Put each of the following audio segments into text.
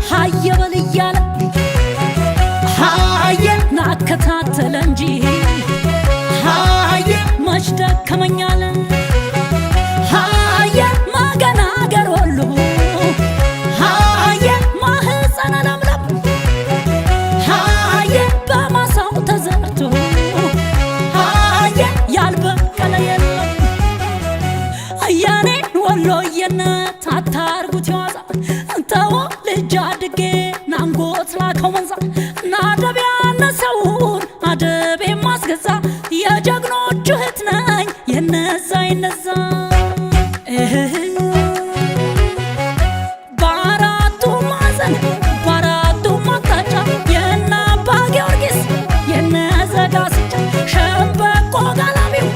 ሃየበል እያለ ናከታተለ እንጂ መች ደከመኛለ ማገናገር ሁሉ ማህፀነ ለምለም በማሳው ተዘርቶ ያልበቀለ የለም አያኔን ወሎየነት አታርጉት ይዋዛ እንተው ልጅ አድጌ ናንጎት ላከው መንዛ ናደብ ያነሰውን አደብ የማስገዛ የጀግኖቹ እህት ነኝ የነዛ ይነዛ በአራቱ ማዕዘን በአራቱ አቅጣጫ የነ አባ ጊዮርጊስ የነ ዘጋስጫ ሸምበቆ ጋላቢው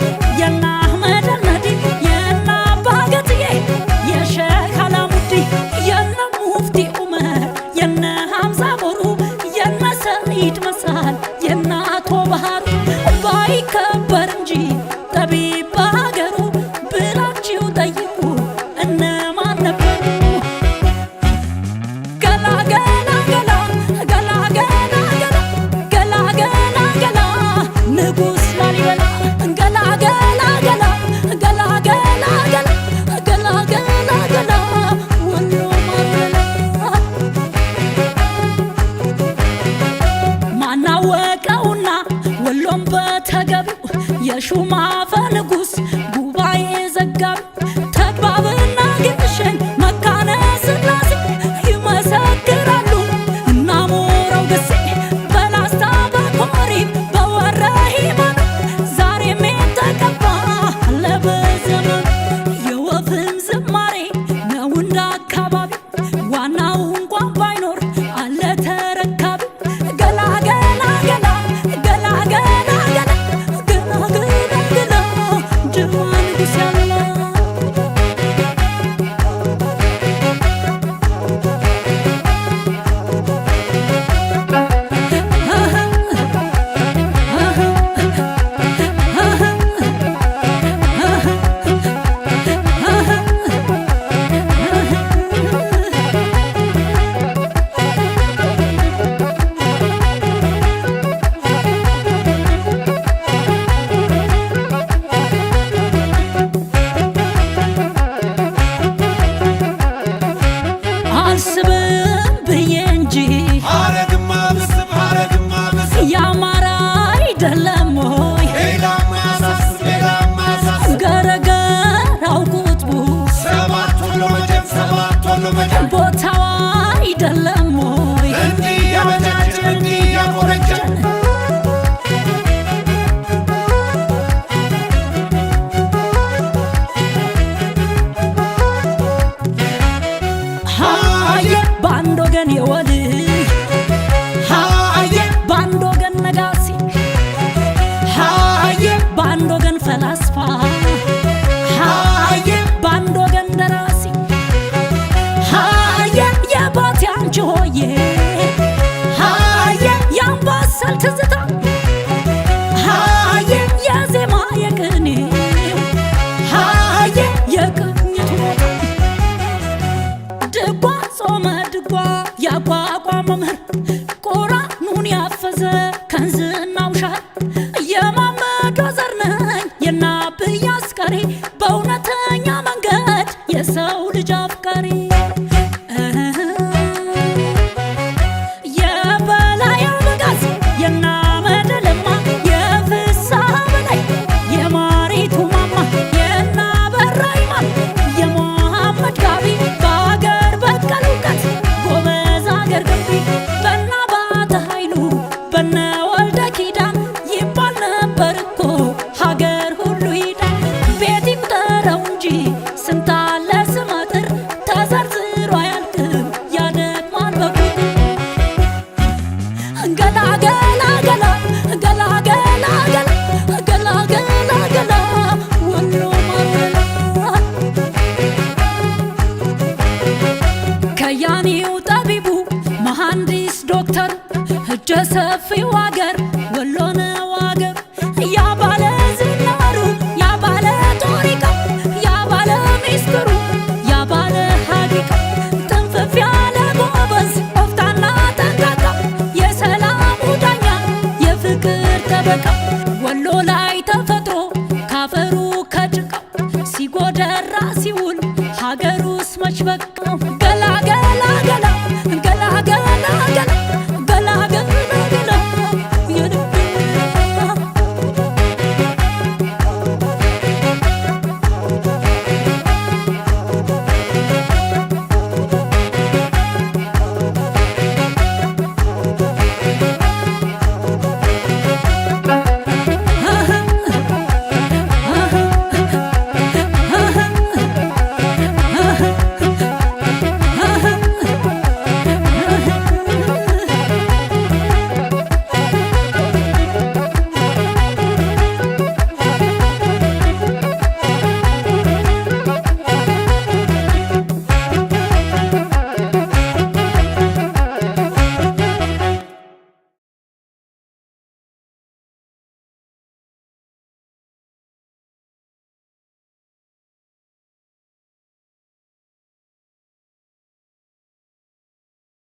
የነ አህመድ አልነዲ የነ አባ ገትዬ የሼክ አላሙዲ የነ ሙፍቲ ዑመር የነ ሐምዛ ቦሩ የነ ሰዒድ መሳል የነ አቶ ባህሩ ባይከበር እንጂ ጠቢብ በሀገሩ ብላችሁ ጠይቁ እነማን ነበሩ? ገላ ገላ ገላ ገላ ገላ ገላ ገላ ገላ ንጉሥ ላሊበላ ገላ ገላ ገላ ገላ ገላ ገላ ገላ ገላ ገላ ወሎ ማረላ ማናወቀውና ወሎም በተገቢው የሹማ አፈ ንጉሥ ጉባኤ ዘጋቢው ተግባብና ግሸን መካነ ሥላሴ ይመሰክራሉ እና ሞረው ደሴ በላስታ በኮሪብ በወረሂማን ዛሬም የተቀባ አለ በዘመኑ የወፍም ዝማሬ ነው እንደ አካባቢው ዋናው እንኳን ባይኖር አለ ተረካቢ ገላ ገላ ገላ ገላ ገላ ገላ ገላ ገላ ገላ ጅማ ንጉሥ ያለ አልስብም ብዬ እንጂ ያማረ አይደለም ሆይ ገረገራው ቁጥቡ ቦታው አይደለም ሆይ በአንድ ወገን የወልይ በአንድ ወገን ነጋሲ በአንድ ወገን ፈላስፋ በአንድ ወገን ደራሲ የባቴ አንቺ ሆዬ ወሎ ላይ ተፈጥሮ ካፈሩ ከጭቃው ሲጎደራ ሲውል ሀገሩስ መች በቃው